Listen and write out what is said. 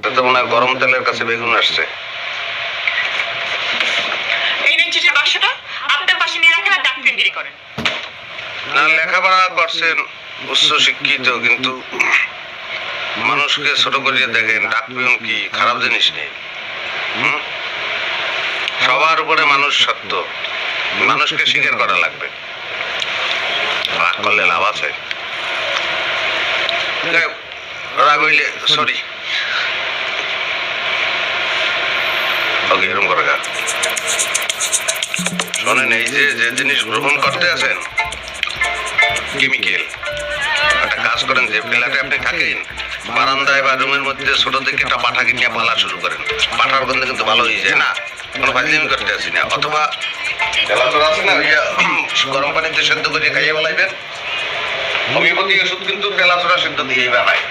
তো মনে হয় গরম তেলের কাছে বেগুন আসছে। এই নিন চিঠির বাক্সটা, আপনার পাশে নিয়ে রাখেন আর ডাক ফিঙ্গিরি করেন। না, লেখাপড়া করছেন, উচ্চ শিক্ষিত, কিন্তু মানুষকে ছোট করিয়ে দেখেন। ডাকপিয়ন কি খারাপ জিনিস নেই। সবার উপরে মানুষ সত্য, মানুষকে স্বীকার করা লাগবে। রাগ করলে লাভ আছে? রাগ হইলে সরি। ওকে, এরকম করে গা শোনেন, এই যে যে জিনিস গ্রহণ করতে আছেন কেমিক্যাল, একটা কাজ করেন, যে ফ্ল্যাটে আপনি থাকেন বারান্দায় বা রুমের মধ্যে ছোট থেকে একটা পাঠা কিনে পালা শুরু করেন। পাঠার গন্ধে কিন্তু ভালো হয়ে যায় না, কোনো ফাইজলামি করতে আসি না। অথবা তেলাচোর আছে না, ওই গরম পানিতে সেদ্ধ করে খাইয়ে বলাইবেন। হোমিওপ্যাথি ওষুধ কিন্তু তেলাচোরা সেদ্ধ দিয়েই বানায়।